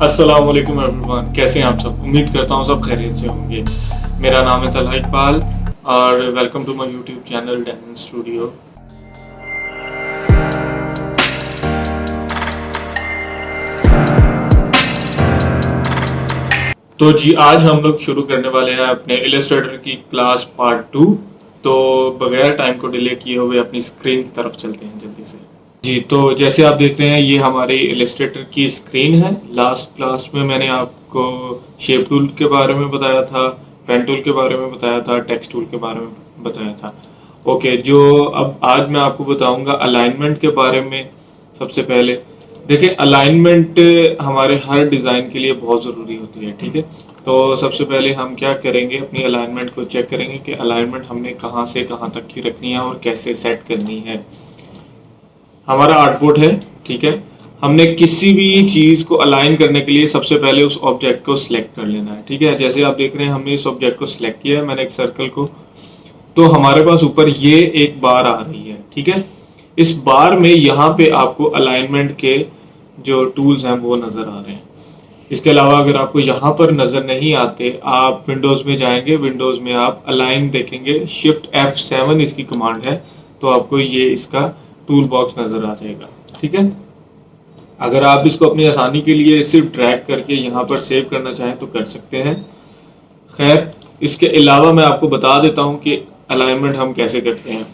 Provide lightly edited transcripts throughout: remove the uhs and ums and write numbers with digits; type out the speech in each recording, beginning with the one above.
अस्सलाम वालेकुम एवरीवन, कैसे हैं आप सब। उम्मीद करता हूँ सब खैरियत से होंगे। मेरा नाम है तलहा इकबाल और welcome to my YouTube channel Diamond Studio. तो जी आज हम लोग शुरू करने वाले हैं अपने इलस्ट्रेटर की क्लास पार्ट 2। तो बगैर टाइम को डिले किए हुए अपनी स्क्रीन की तरफ चलते हैं जल्दी से। जी तो जैसे आप देख रहे हैं ये हमारी इलस्ट्रेटर की स्क्रीन है। लास्ट क्लास में मैंने आपको शेप टूल के बारे में बताया था, पेन टूल के बारे में बताया था, टेक्स्ट टूल के बारे में बताया था। ओके, जो अब आज मैं आपको बताऊंगा अलाइनमेंट के बारे में। सबसे पहले देखिए, अलाइनमेंट हमारे हर डिज़ाइन के लिए बहुत ज़रूरी होती है, ठीक है। तो सबसे पहले हम क्या करेंगे, अपनी अलाइनमेंट को चेक करेंगे कि अलाइनमेंट हमने कहाँ से कहाँ तक की रखनी है और कैसे सेट करनी है। हमारा आर्टबोर्ड है, ठीक है। हमने किसी भी चीज़ को अलाइन करने के लिए सबसे पहले उस ऑब्जेक्ट को सिलेक्ट कर लेना है, ठीक है। जैसे आप देख रहे हैं हमने इस ऑब्जेक्ट को सिलेक्ट किया है, मैंने एक सर्कल को, तो हमारे पास ऊपर ये एक बार आ रही है, ठीक है। इस बार में यहाँ पे आपको अलाइनमेंट के जो टूल्स हैं वो नज़र आ रहे हैं। इसके अलावा अगर आपको यहाँ पर नज़र नहीं आते, आप विंडोज़ में जाएंगे, विंडोज़ में आप अलाइन देखेंगे, शिफ्ट F7 इसकी कमांड है, तो आपको ये इसका टूल बॉक्स नज़र आ जाएगा, ठीक है। अगर आप इसको अपनी आसानी के लिए सिर्फ ड्रैग करके यहाँ पर सेव करना चाहें तो कर सकते हैं। खैर, इसके अलावा मैं आपको बता देता हूँ कि अलाइनमेंट हम कैसे करते हैं।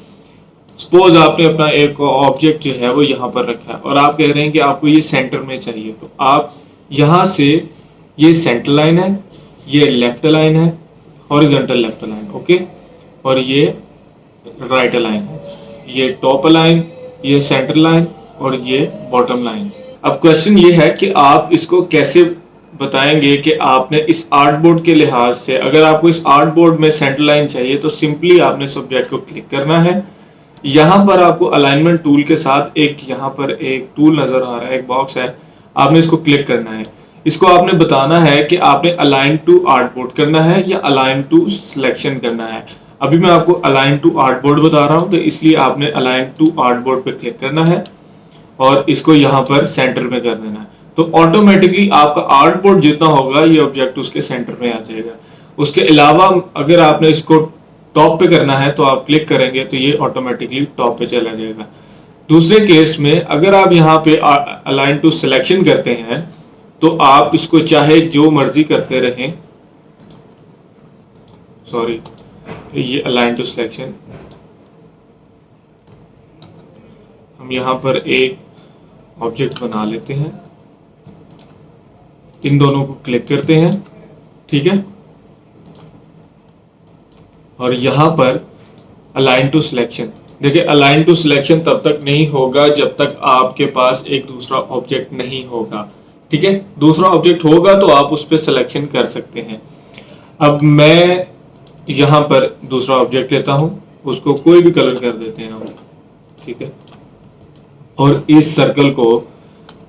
सपोज आपने अपना एक ऑब्जेक्ट जो है वो यहाँ पर रखा है और आप कह रहे हैं कि आपको ये सेंटर में चाहिए, तो आप यहाँ से, ये सेंटर लाइन है, ये लेफ्ट लाइन है, हॉरिजॉन्टल लेफ्ट लाइन, ओके, और ये राइट लाइन है, ये टॉप लाइन, ये सेंटर लाइन और ये बॉटम लाइन। अब क्वेश्चन ये है कि आप इसको कैसे बताएंगे कि आपने इस आर्टबोर्ड के लिहाज से, अगर आपको इस आर्टबोर्ड में सेंटर लाइन चाहिए तो सिंपली आपने सब्जेक्ट को क्लिक करना है। यहाँ पर आपको अलाइनमेंट टूल के साथ एक यहाँ पर एक टूल नज़र आ रहा है, एक बॉक्स है, आपने इसको क्लिक करना है। इसको आपने बताना है कि आपने अलाइन टू आर्टबोर्ड करना है या अलाइन टू सिलेक्शन करना है। अभी मैं आपको अलाइन टू आर्टबोर्ड बता रहा हूँ, तो इसलिए आपने अलाइन टू आर्टबोर्ड पे क्लिक करना है और इसको यहाँ पर सेंटर में कर देना है। तो ऑटोमेटिकली आपका आर्टबोर्ड जितना होगा ये ऑब्जेक्ट उसके सेंटर में आ जाएगा। उसके अलावा अगर आपने इसको टॉप पे करना है तो आप क्लिक करेंगे तो ये ऑटोमेटिकली टॉप पे चला जाएगा। दूसरे केस में अगर आप यहाँ पे अलाइन टू सिलेक्शन करते हैं तो आप इसको चाहे जो मर्जी करते रहें, सॉरी, ये अलाइन टू सिलेक्शन, हम यहाँ पर एक ऑब्जेक्ट बना लेते हैं, इन दोनों को क्लिक करते हैं, ठीक है, और यहाँ पर अलाइन टू सिलेक्शन। देखिए, अलाइन टू सिलेक्शन तब तक नहीं होगा जब तक आपके पास एक दूसरा ऑब्जेक्ट नहीं होगा, ठीक है। दूसरा ऑब्जेक्ट होगा तो आप उस पर सिलेक्शन कर सकते हैं। अब मैं यहाँ पर दूसरा ऑब्जेक्ट लेता हूँ, उसको कोई भी कलर कर देते हैं हम, ठीक है, और इस सर्कल को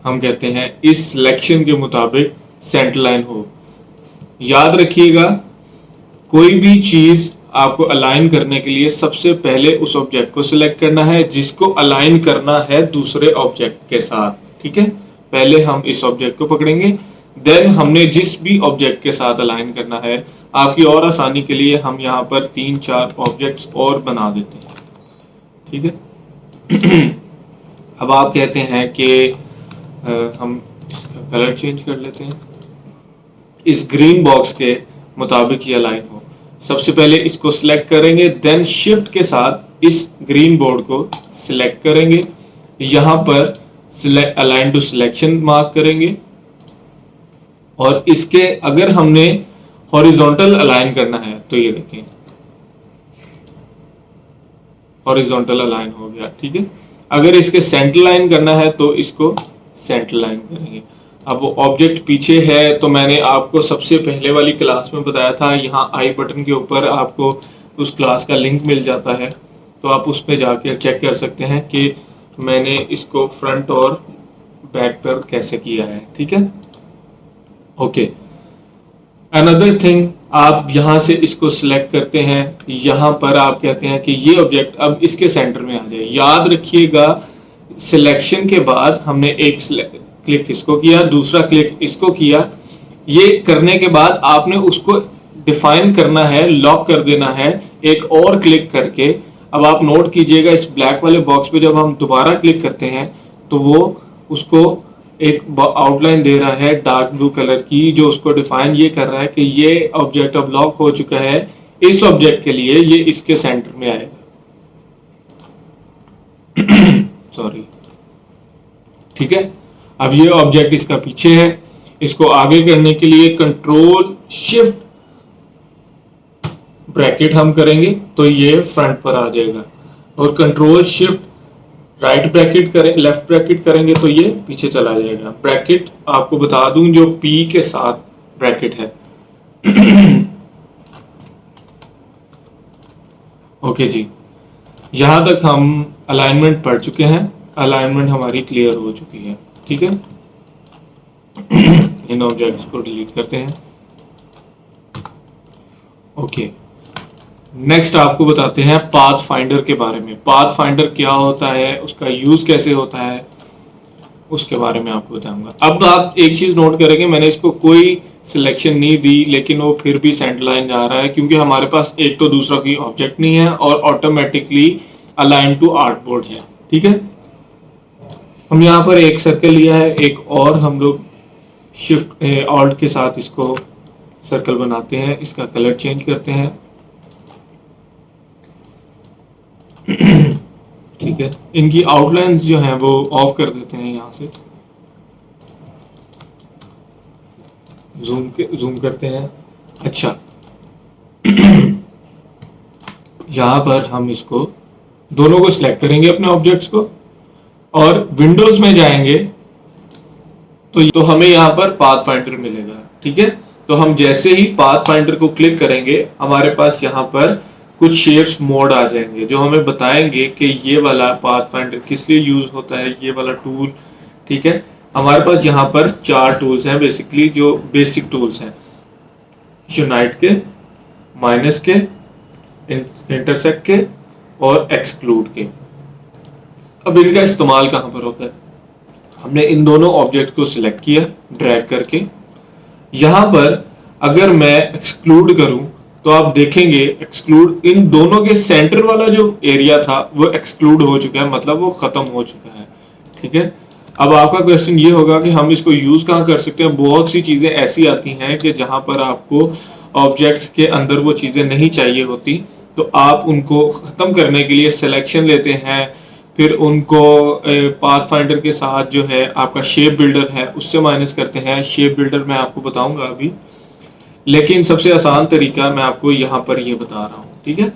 हम कहते हैं इस सिलेक्शन के मुताबिक सेंटर लाइन हो। याद रखिएगा, कोई भी चीज़ आपको अलाइन करने के लिए सबसे पहले उस ऑब्जेक्ट को सिलेक्ट करना है जिसको अलाइन करना है दूसरे ऑब्जेक्ट के साथ, ठीक है। पहले हम इस ऑब्जेक्ट को पकड़ेंगे, देन हमने जिस भी ऑब्जेक्ट के साथ अलाइन करना है। आपकी और आसानी के लिए हम यहाँ पर 3-4 ऑब्जेक्ट्स और बना देते हैं, ठीक है। अब आप कहते हैं कि हम इसका कलर चेंज कर लेते हैं, इस ग्रीन बॉक्स के मुताबिक ये अलाइन हो। सबसे पहले इसको सिलेक्ट करेंगे, देन शिफ्ट के साथ इस ग्रीन बोर्ड को सिलेक्ट करेंगे, यहाँ पर अलाइन टू सिलेक्शन मार्क करेंगे और इसके अगर हमने हॉरिजॉन्टल अलाइन करना है तो ये देखें हॉरिजॉन्टल अलाइन हो गया, ठीक है। अगर इसके सेंटर लाइन करना है तो इसको सेंटर लाइन करेंगे। अब वो ऑब्जेक्ट पीछे है तो मैंने आपको सबसे पहले वाली क्लास में बताया था, यहाँ आई बटन के ऊपर आपको उस क्लास का लिंक मिल जाता है, तो आप उस पर जाकर चेक कर सकते हैं कि मैंने इसको फ्रंट और बैक पर कैसे किया है, ठीक है। ओके, अनदर थिंग, आप यहाँ से इसको सिलेक्ट करते हैं, यहाँ पर आप कहते हैं कि ये ऑब्जेक्ट अब इसके सेंटर में आ जाए। याद रखिएगा, सिलेक्शन के बाद हमने एक क्लिक इसको किया, दूसरा क्लिक इसको किया। ये करने के बाद आपने उसको डिफाइन करना है, लॉक कर देना है एक और क्लिक करके। अब आप नोट कीजिएगा इस ब्लैक वाले बॉक्स पे जब हम दोबारा क्लिक करते हैं तो वो उसको एक आउटलाइन दे रहा है डार्क ब्लू कलर की, जो उसको डिफाइन ये कर रहा है कि ये ऑब्जेक्ट अब लॉक हो चुका है। इस ऑब्जेक्ट के लिए ये इसके सेंटर में आएगा। सॉरी, ठीक है। अब ये ऑब्जेक्ट इसका पीछे है। इसको आगे करने के लिए कंट्रोल शिफ्ट ब्रैकेट हम करेंगे तो ये फ्रंट पर आ जाएगा, और कंट्रोल शिफ्ट राइट ब्रैकेट करें, लेफ्ट ब्रैकेट करेंगे तो ये पीछे चला जाएगा। ब्रैकेट आपको बता दूं जो P के साथ ब्रैकेट है। ओके जी, यहां तक हम अलाइनमेंट पढ़ चुके हैं। अलाइनमेंट हमारी क्लियर हो चुकी है, ठीक है। इन ऑब्जेक्ट्स को डिलीट करते हैं। ओके, नेक्स्ट आपको बताते हैं पाथ फाइंडर के बारे में। पाथ फाइंडर क्या होता है, उसका यूज कैसे होता है, उसके बारे में आपको बताऊंगा। अब आप एक चीज नोट करेंगे, मैंने इसको कोई सिलेक्शन नहीं दी लेकिन वो फिर भी सेंटर लाइन जा रहा है, क्योंकि हमारे पास एक तो दूसरा कोई ऑब्जेक्ट नहीं है और ऑटोमेटिकली अलाइन टू आर्टबोर्ड है, ठीक है। हम यहाँ पर एक सर्कल लिया है, एक और हम लोग शिफ्ट ऑल्ट के साथ इसको सर्कल बनाते हैं। इसका कलर चेंज करते हैं, ठीक है। इनकी आउटलाइंस जो हैं वो ऑफ कर देते हैं। यहाँ से जूम करते हैं। अच्छा, यहाँ पर हम इसको दोनों को सिलेक्ट करेंगे अपने ऑब्जेक्ट्स को, और विंडोज में जाएंगे तो हमें यहाँ पर पाथ फाइंडर मिलेगा, ठीक है। तो हम जैसे ही पाथ फाइंडर को क्लिक करेंगे हमारे पास यहाँ पर कुछ शेप्स मोड आ जाएंगे जो हमें बताएंगे कि ये वाला पाथ फाइंडर किस लिए यूज होता है, ये वाला टूल, ठीक है। हमारे पास यहाँ पर 4 टूल्स हैं बेसिकली, जो बेसिक टूल्स हैं, यूनाइट के, माइनस के, इंटरसेक्ट के और एक्सक्लूड के। अब इनका इस्तेमाल कहाँ पर होता है? हमने इन दोनों ऑब्जेक्ट को सिलेक्ट किया ड्रैग करके। यहाँ पर अगर मैं एक्सक्लूड करूं तो आप देखेंगे एक्सक्लूड, इन दोनों के सेंटर वाला जो एरिया था वो एक्सक्लूड हो चुका है, मतलब वो खत्म हो चुका है, ठीक है। अब आपका क्वेश्चन ये होगा कि हम इसको यूज कहाँ कर सकते हैं? बहुत सी चीजें ऐसी आती हैं कि जहां पर आपको ऑब्जेक्ट्स के अंदर वो चीजें नहीं चाहिए होती, तो आप उनको खत्म करने के लिए सिलेक्शन लेते हैं, फिर उनको पाथ फाइंडर के साथ जो है आपका शेप बिल्डर है उससे माइनस करते हैं। शेप बिल्डर मैं आपको बताऊंगा अभी, लेकिन सबसे आसान तरीका मैं आपको यहाँ पर ये बता रहा हूँ, ठीक है।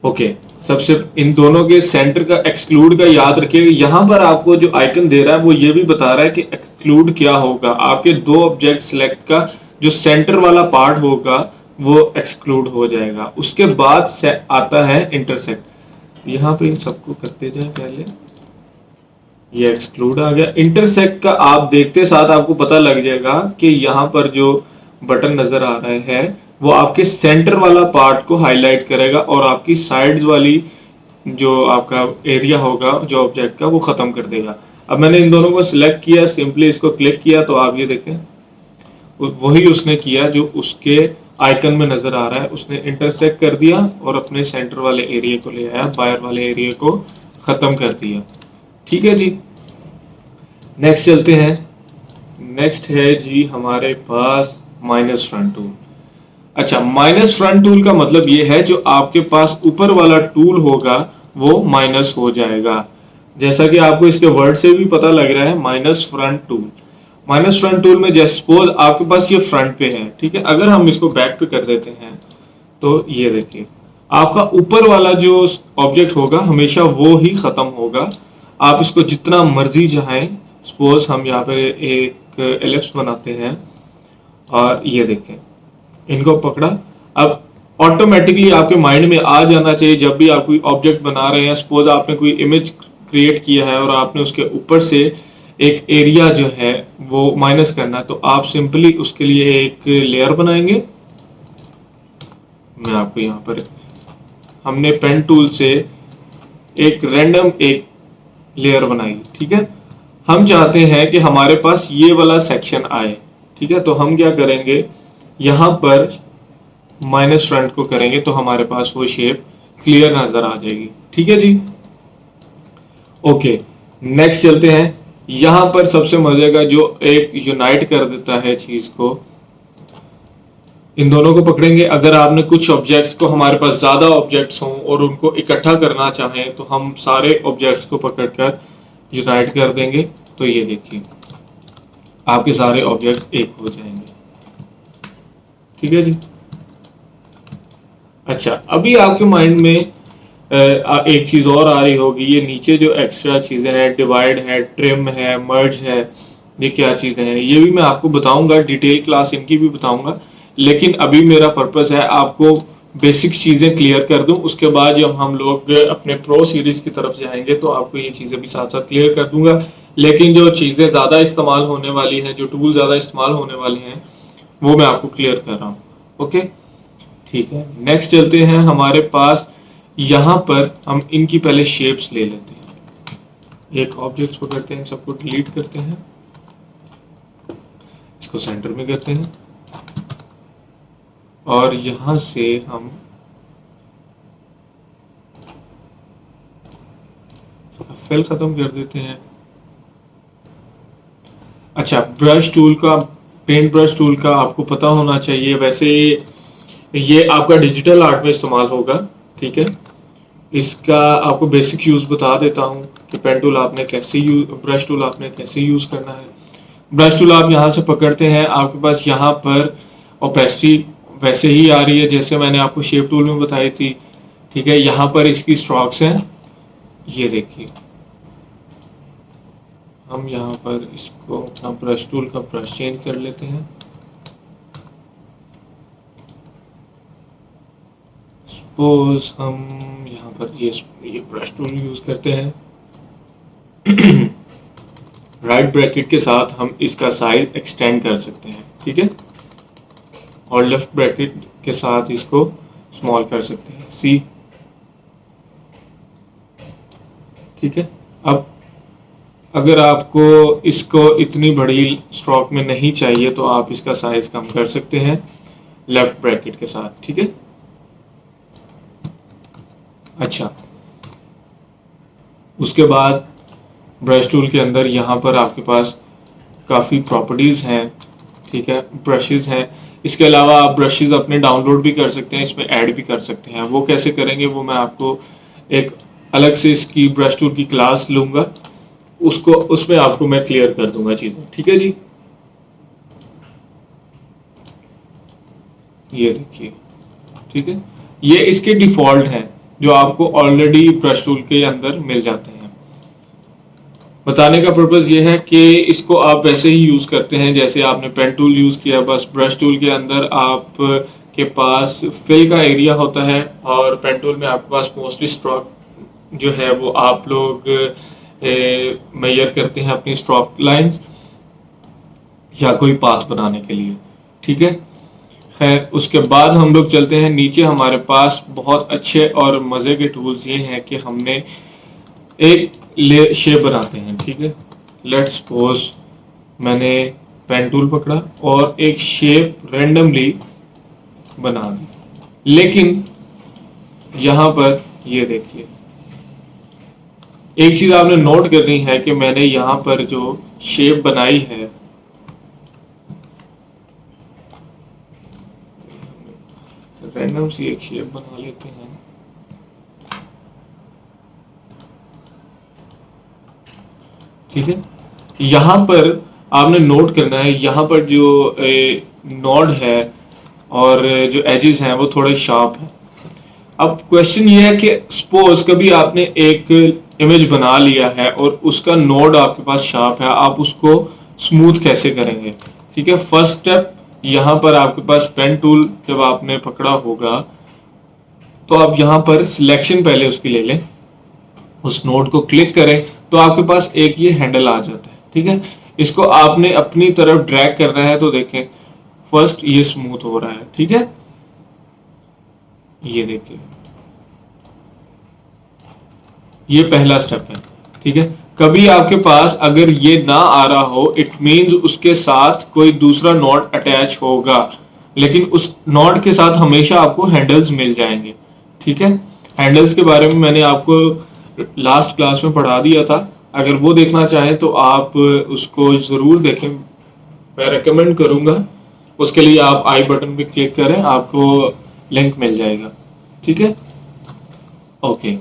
ओके, सबसे इन दोनों के सेंटर का एक्सक्लूड का याद रखिएगा। यहाँ पर आपको जो आइकन दे रहा है वो ये भी बता रहा है कि एक्सक्लूड क्या होगा। आपके 2 ऑब्जेक्ट सिलेक्ट का जो सेंटर वाला पार्ट होगा वो एक्सक्लूड हो जाएगा। उसके बाद से आता है इंटरसेक्ट। यहाँ पे इन सबको करते जाए पहले, ये एक्सक्लूड आ गया। इंटरसेक्ट का आप देखते साथ आपको पता लग जाएगा कि यहाँ पर जो बटन नजर आ रहे हैं वो आपके सेंटर वाला पार्ट को हाईलाइट करेगा और आपकी साइड्स वाली जो आपका एरिया होगा जो ऑब्जेक्ट का वो खत्म कर देगा। अब मैंने इन दोनों को सिलेक्ट किया, सिंपली इसको क्लिक किया तो आप ये देखें वही उसने किया जो उसके आइकन में नजर आ रहा है। उसने इंटरसेक्ट कर दिया और अपने सेंटर वाले एरिया को ले आया, बाहर वाले एरिया को खत्म कर दिया, ठीक है जी। नेक्स्ट चलते हैं। नेक्स्ट है जी हमारे पास माइनस फ्रंट टूल। अच्छा, माइनस फ्रंट टूल का मतलब ये है जो आपके पास ऊपर वाला टूल होगा वो माइनस हो जाएगा, जैसा कि आपको इसके वर्ड से भी पता लग रहा है, minus front tool. Minus front tool में जैसे सपोज आपके पास ये फ्रंट पे है, ठीक है। अगर हम इसको बैक पे कर देते हैं तो ये देखिए आपका ऊपर वाला जो ऑब्जेक्ट होगा हमेशा वो ही खत्म होगा। आप इसको जितना मर्जी चाहें, सपोज हम यहाँ पे एक एलिप्स बनाते हैं और ये देखें इनको पकड़ा। अब ऑटोमेटिकली आपके माइंड में आ जाना चाहिए जब भी आप कोई ऑब्जेक्ट बना रहे हैं, सपोज आपने कोई इमेज क्रिएट किया है और आपने उसके ऊपर से एक एरिया जो है वो माइनस करना है, तो आप सिंपली उसके लिए एक लेयर बनाएंगे। मैं आपको यहाँ पर हमने पेन टूल से एक रैंडम एक लेयर बनाई, ठीक है। हम चाहते हैं कि हमारे पास ये वाला सेक्शन आए, ठीक है। तो हम क्या करेंगे, यहाँ पर माइनस फ्रंट को करेंगे तो हमारे पास वो शेप क्लियर नजर आ जाएगी, ठीक है जी। ओके, नेक्स्ट चलते हैं। यहां पर सबसे मजे का जो एक यूनाइट कर देता है चीज को, इन दोनों को पकड़ेंगे। अगर आपने कुछ ऑब्जेक्ट्स को, हमारे पास ज्यादा ऑब्जेक्ट्स हों और उनको इकट्ठा करना चाहें तो हम सारे ऑब्जेक्ट्स को पकड़कर यूनाइट कर देंगे। तो ये देखिए आपके सारे ऑब्जेक्ट्स एक हो जाएंगे, ठीक है जी। अच्छा, अभी आपके माइंड में एक चीज और आ रही होगी, ये नीचे जो एक्स्ट्रा चीजें हैं, डिवाइड है, ट्रिम है, मर्ज है, ये क्या चीजें हैं, ये भी मैं आपको बताऊंगा, डिटेल क्लास इनकी भी बताऊंगा। लेकिन अभी मेरा पर्पस है आपको बेसिक्स चीजें क्लियर कर दूं, उसके बाद जब हम लोग अपने प्रो सीरीज की तरफ जाएंगे तो आपको ये चीजें भी साथ साथ क्लियर कर दूंगा। लेकिन जो चीजें ज्यादा इस्तेमाल होने वाली हैं, जो टूल ज्यादा इस्तेमाल होने वाले हैं, वो मैं आपको क्लियर कर रहा हूँ। ओके, ठीक है। नेक्स्ट चलते हैं। हमारे पास यहाँ पर हम इनकी पहले शेप्स ले लेते हैं। एक ऑब्जेक्ट पकड़ते हैं, सबको डिलीट करते हैं, इसको सेंटर में करते हैं और यहां से हम फिल खत्म कर देते हैं। अच्छा, ब्रश टूल का, पेंट ब्रश टूल का आपको पता होना चाहिए। वैसे ये आपका डिजिटल आर्ट में इस्तेमाल होगा, ठीक है। इसका आपको बेसिक यूज बता देता हूँ कि पेन टूल आपने कैसे यूज, ब्रश टूल आपने कैसे यूज करना है। ब्रश टूल आप यहाँ से पकड़ते हैं, आपके पास यहाँ पर ओपेसिटी वैसे ही आ रही है जैसे मैंने आपको शेप टूल में बताई थी, ठीक है। यहाँ पर इसकी स्ट्रोक्स हैं, ये देखिए। हम यहाँ पर इसको अपना ब्रश टूल का ब्रश चेंज कर लेते हैं। सपोज हम यहाँ पर ये ब्रश टूल यूज करते हैं। राइट ब्रैकेट के साथ हम इसका साइज एक्सटेंड कर सकते हैं, ठीक है। और लेफ्ट ब्रैकेट के साथ इसको स्मॉल कर सकते हैं, सी, ठीक है। अब अगर आपको इसको इतनी बड़ी स्ट्रोक में नहीं चाहिए तो आप इसका साइज कम कर सकते हैं लेफ्ट ब्रैकेट के साथ, ठीक है। अच्छा, उसके बाद ब्रश टूल के अंदर यहाँ पर आपके पास काफ़ी प्रॉपर्टीज़ हैं, ठीक है, ब्रशेस हैं। इसके अलावा आप ब्रशेस अपने डाउनलोड भी कर सकते हैं, इसमें ऐड भी कर सकते हैं। वो कैसे करेंगे वो मैं आपको एक अलग से इसकी ब्रश टूल की क्लास लूँगा, उसको उसमें आपको मैं क्लियर कर दूंगा चीज़ें, ठीक है जी। ये देखिए, ठीक है, ये इसके डिफ़ॉल्ट हैं जो आपको ऑलरेडी ब्रश टूल के अंदर मिल जाते हैं। बताने का पर्पज़ ये है कि इसको आप वैसे ही यूज़ करते हैं जैसे आपने पेन टूल यूज़ किया, बस ब्रश टूल के अंदर आप के पास फिल का एरिया होता है और पेन टूल में आपके पास मोस्टली स्ट्रोक जो है वो आप लोग मेजर करते हैं अपनी स्ट्रोक लाइंस या कोई पाथ बनाने के लिए, ठीक है। खैर, उसके बाद हम लोग चलते हैं नीचे। हमारे पास बहुत अच्छे और मज़े के टूल्स ये हैं कि हमने एक शेप बनाते हैं, ठीक है। लेट्स सपोज मैंने पेन टूल पकड़ा और एक शेप रेंडमली बना दी, लेकिन यहाँ पर ये देखिए, एक चीज़ आपने नोट करनी है कि मैंने यहाँ पर जो शेप बनाई है, रैंडम सी एक शेप बना लेते हैं, ठीक है। यहाँ पर आपने नोट करना है, यहाँ पर जो नोड है और जो एजेस हैं वो थोड़े शार्प हैं। अब क्वेश्चन ये है कि सपोज कभी आपने एक इमेज बना लिया है और उसका नोड आपके पास शार्प है, आप उसको स्मूथ कैसे करेंगे, ठीक है। फर्स्ट स्टेप, यहाँ पर आपके पास पेन टूल जब आपने पकड़ा होगा तो आप यहाँ पर सिलेक्शन पहले उसकी ले लें, उस नोड को क्लिक करें तो आपके पास एक ये हैंडल आ जाता है, ठीक है। इसको आपने अपनी तरफ ड्रैग करना है तो देखें फर्स्ट ये स्मूथ हो रहा है, ठीक है। ये देखिए, ये पहला स्टेप है, ठीक है। कभी आपके पास अगर ये ना आ रहा हो, इट मीन्स उसके साथ कोई दूसरा नॉट अटैच होगा, लेकिन उस नॉट के साथ हमेशा आपको हैंडल्स मिल जाएंगे। ठीक है, हैंडल्स के बारे में मैंने आपको लास्ट क्लास में पढ़ा दिया था, अगर वो देखना चाहें तो आप उसको ज़रूर देखें, मैं रेकमेंड करूँगा। उसके लिए आप आई बटन पे क्लिक करें, आपको लिंक मिल जाएगा। ठीक है, ओके।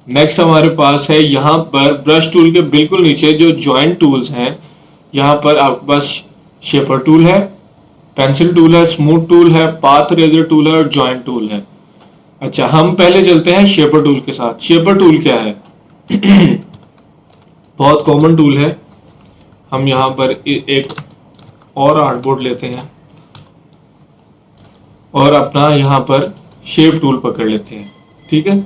नेक्स्ट हमारे पास है यहाँ पर ब्रश टूल के बिल्कुल नीचे जो जॉइंट टूल्स हैं, यहाँ पर आपके पास शेपर टूल है, पेंसिल टूल है, स्मूथ टूल है, पाथ रेजर टूल है और जॉइंट टूल है। अच्छा, हम पहले चलते हैं शेपर टूल के साथ। शेपर टूल क्या है? बहुत कॉमन टूल है। हम यहाँ पर एक और आर्टबोर्ड लेते हैं और अपना यहाँ पर शेप टूल पकड़ लेते हैं। ठीक है,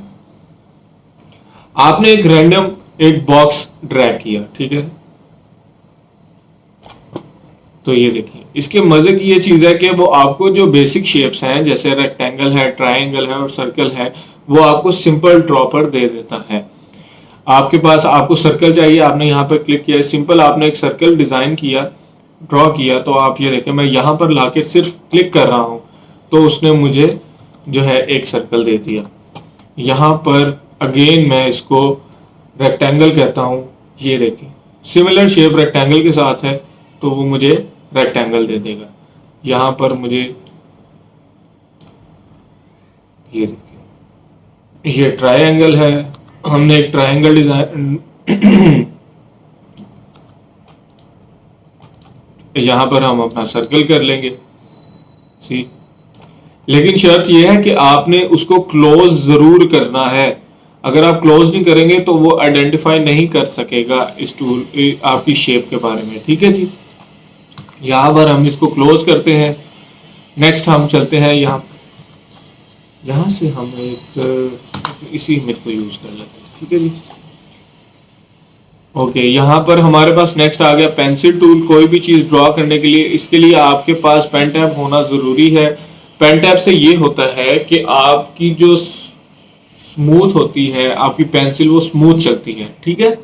आपने एक रैंडम एक बॉक्स ड्रैग किया। ठीक है, तो ये देखिए, इसके मजे की ये चीज है कि वो आपको जो बेसिक शेप्स हैं जैसे रेक्टेंगल है, ट्रायंगल है और सर्कल है, वो आपको सिंपल ड्रॉ पर दे देता है। आपके पास आपको सर्कल चाहिए, आपने यहाँ पर क्लिक किया, सिंपल आपने एक सर्कल डिजाइन किया, ड्रॉ किया, तो आप ये देखें मैं यहाँ पर लाके सिर्फ क्लिक कर रहा हूँ तो उसने मुझे जो है एक सर्कल दे दिया। यहाँ पर अगेन मैं इसको रेक्टेंगल कहता हूँ, ये देखें सिमिलर शेप रेक्टेंगल के साथ है तो वो मुझे रेक्टेंगल दे देगा। यहाँ पर मुझे ये देखिए, ये ट्रायंगल है, हमने एक ट्रायंगल डिजाइन यहाँ पर हम अपना सर्कल कर लेंगे। सी, लेकिन शर्त यह है कि आपने उसको क्लोज जरूर करना है। अगर आप क्लोज नहीं करेंगे तो वो आइडेंटिफाई नहीं कर सकेगा इस टूल आपकी शेप के बारे में। ठीक है जी, यहाँ पर हम इसको क्लोज करते हैं। नेक्स्ट हम चलते हैं यहाँ से हम एक इसी इमेज को यूज कर लेते हैं। ठीक है जी, ओके। यहाँ पर हमारे पास नेक्स्ट आ गया पेंसिल टूल। कोई भी चीज ड्रॉ करने के लिए इसके लिए आपके पास पेन टैब होना जरूरी है। पेन टैब से ये होता है कि आपकी जो स्मूथ होती है आपकी पेंसिल, वो स्मूथ चलती है। ठीक है,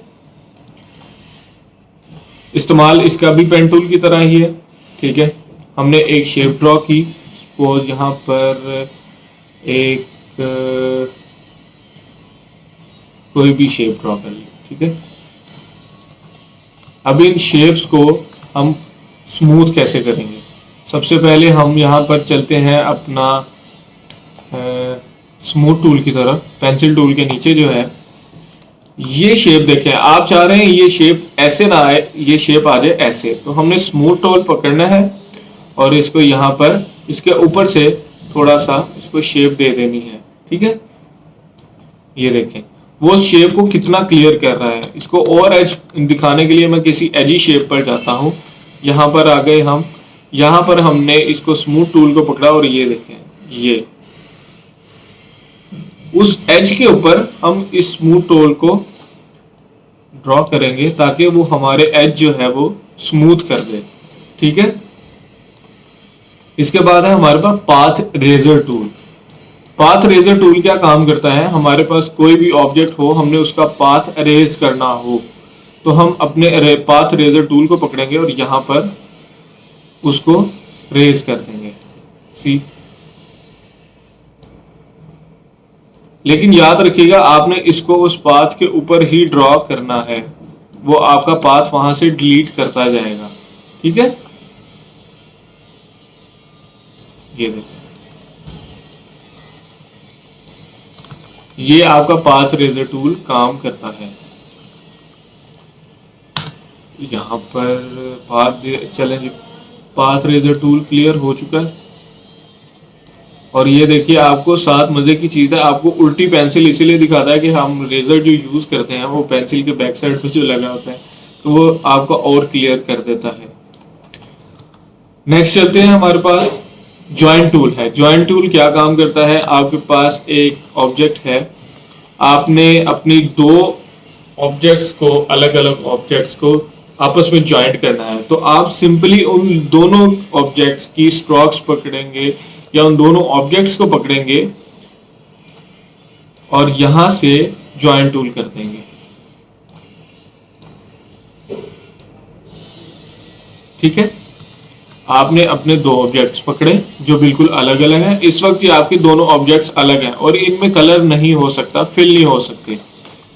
इस्तेमाल इसका भी पेन टूल की तरह ही है। ठीक है, हमने एक शेप ड्रॉ की, सपोज यहाँ पर एक कोई भी शेप ड्रॉ कर ली। ठीक है, अब इन शेप्स को हम स्मूथ कैसे करेंगे? सबसे पहले हम यहाँ पर चलते हैं अपना स्मूथ टूल की तरफ। पेंसिल टूल के नीचे जो है ये शेप देखें, आप चाह रहे हैं ये शेप ऐसे ना आए, ये शेप आ जाए ऐसे, तो हमने स्मूथ टूल पकड़ना है और इसको यहाँ पर इसके ऊपर से थोड़ा सा इसको शेप दे देनी है। ठीक है, ये देखें वो शेप को कितना क्लियर कर रहा है। इसको और एज दिखाने के लिए मैं किसी एजी शेप पर जाता हूँ। यहाँ पर आ गए हम, यहाँ पर हमने इसको स्मूथ टूल को पकड़ा और ये देखें, ये उस एज के ऊपर हम इस स्मूथ टूल को ड्रॉ करेंगे ताकि वो हमारे एज जो है वो स्मूथ कर दे। ठीक है, इसके बाद है हमारे पास path eraser tool. Path eraser tool क्या काम करता है? हमारे पास कोई भी ऑब्जेक्ट हो, हमने उसका पाथ अरेज करना हो तो हम अपने पाथ रेजर टूल को पकड़ेंगे और यहाँ पर उसको रेज कर देंगे। सी, लेकिन याद रखिएगा आपने इसको उस पाथ के ऊपर ही ड्रॉ करना है, वो आपका पाथ वहां से डिलीट करता जाएगा। ठीक है, ये देखिए ये आपका पाथ रेजर टूल काम करता है। यहाँ पर चलें, पाथ रेजर टूल क्लियर हो चुका है। और ये देखिए आपको साथ मजे की चीज है, आपको उल्टी पेंसिल इसीलिए दिखाता है कि हम रेजर जो यूज करते हैं वो पेंसिल के बैक साइड पे जो लगा होता है तो वो आपको और क्लियर कर देता है। नेक्स्ट चलते हैं, हमारे पास जॉइंट टूल है। जॉइंट टूल क्या काम करता है? आपके पास एक ऑब्जेक्ट है, आपने अपनी दो ऑब्जेक्ट्स को, अलग अलग ऑब्जेक्ट्स को आपस में जॉइंट करना है, तो आप सिंपली उन दोनों ऑब्जेक्ट्स की स्ट्रोक्स पकड़ेंगे या उन दोनों ऑब्जेक्ट्स को पकड़ेंगे और यहां से जॉइंट टूल कर देंगे। ठीक है, आपने अपने दो ऑब्जेक्ट्स पकड़े जो बिल्कुल अलग अलग हैं। इस वक्त ये आपके दोनों ऑब्जेक्ट्स अलग हैं और इनमें कलर नहीं हो सकता, फिल नहीं हो सकते।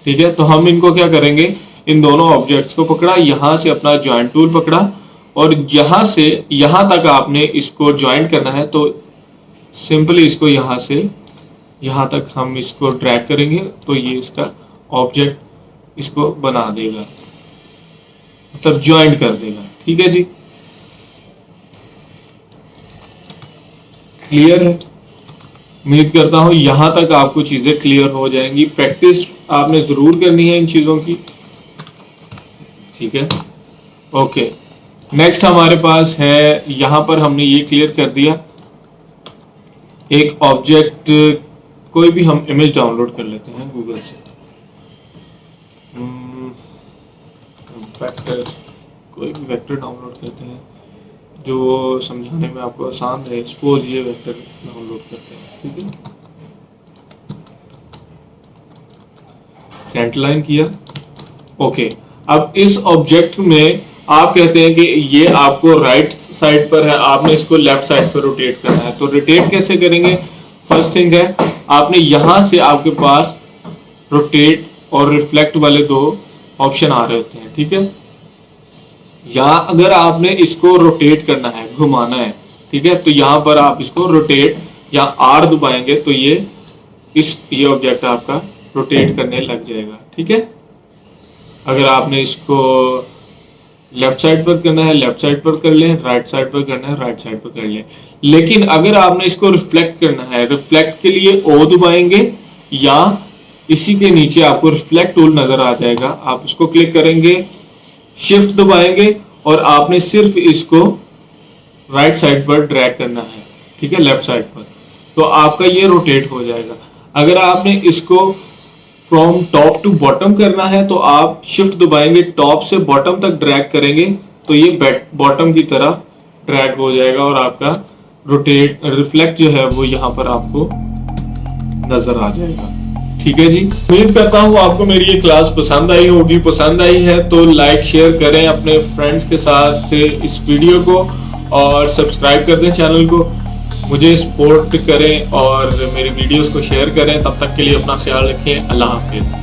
ठीक है, तो हम इनको क्या करेंगे, इन दोनों ऑब्जेक्ट्स को पकड़ा, यहां से अपना ज्वाइंट टूल पकड़ा और यहां से यहां तक आपने इसको ज्वाइंट करना है। तो सिंपली इसको यहां से यहां तक हम इसको ड्रैग करेंगे तो ये इसका ऑब्जेक्ट इसको बना देगा, मतलब ज्वाइंट कर देगा। ठीक है जी, क्लियर है? उम्मीद करता हूं यहां तक आपको चीजें क्लियर हो जाएंगी। प्रैक्टिस आपने जरूर करनी है इन चीजों की। ठीक है, ओके। नेक्स्ट हमारे पास है, यहां पर हमने ये क्लियर कर दिया, एक ऑब्जेक्ट, कोई भी हम इमेज डाउनलोड कर लेते हैं गूगल से। वेक्टर, कोई भी वेक्टर डाउनलोड करते हैं जो समझाने में आपको आसान रहे। सपोज ये वेक्टर डाउनलोड करते हैं। ठीक है, सेंटर लाइन किया, ओके। अब इस ऑब्जेक्ट में आप कहते हैं कि ये आपको राइट साइड पर है, आपने इसको लेफ्ट साइड पर रोटेट करना है। तो रोटेट कैसे करेंगे? फर्स्ट थिंग है, आपने यहां से आपके पास रोटेट और रिफ्लेक्ट वाले दो ऑप्शन आ रहे होते हैं। ठीक है, या अगर आपने इसको रोटेट करना है, घुमाना है, ठीक है, तो यहां पर आप इसको रोटेट या आर दबाएंगे तो ये ऑब्जेक्ट आपका रोटेट करने लग जाएगा। ठीक है, अगर आपने इसको लेफ्ट साइड पर करना है लेफ्ट साइड पर कर लें, राइट साइड पर करना है राइट साइड पर कर लें। लेकिन अगर आपने इसको रिफ्लेक्ट करना है, रिफ्लेक्ट के लिए ओ दबाएंगे या इसी के नीचे आपको रिफ्लेक्ट टूल नजर आ जाएगा, आप उसको क्लिक करेंगे, शिफ्ट दबाएंगे और आपने सिर्फ इसको राइट साइड पर ड्रैग करना है। ठीक है, लेफ्ट साइड पर, तो आपका ये रोटेट हो जाएगा। अगर आपने इसको फ्रॉम टॉप टू बॉटम करना है तो आप शिफ्ट दबाएंगे, टॉप से बॉटम तक ड्रैग करेंगे तो ये बॉटम की तरफ ड्रैग हो जाएगा और आपका रोटेट रिफ्लेक्ट जो है वो यहाँ पर आपको नजर आ जाएगा। ठीक है जी, उम्मीद करता हूँ आपको मेरी ये क्लास पसंद आई होगी। पसंद आई है तो लाइक शेयर करें अपने फ्रेंड्स के साथ इस वीडियो को और सब्सक्राइब कर दें चैनल को, मुझे सपोर्ट करें और मेरी वीडियोस को शेयर करें। तब तक के लिए अपना ख्याल रखें। अल्लाह हाफिज।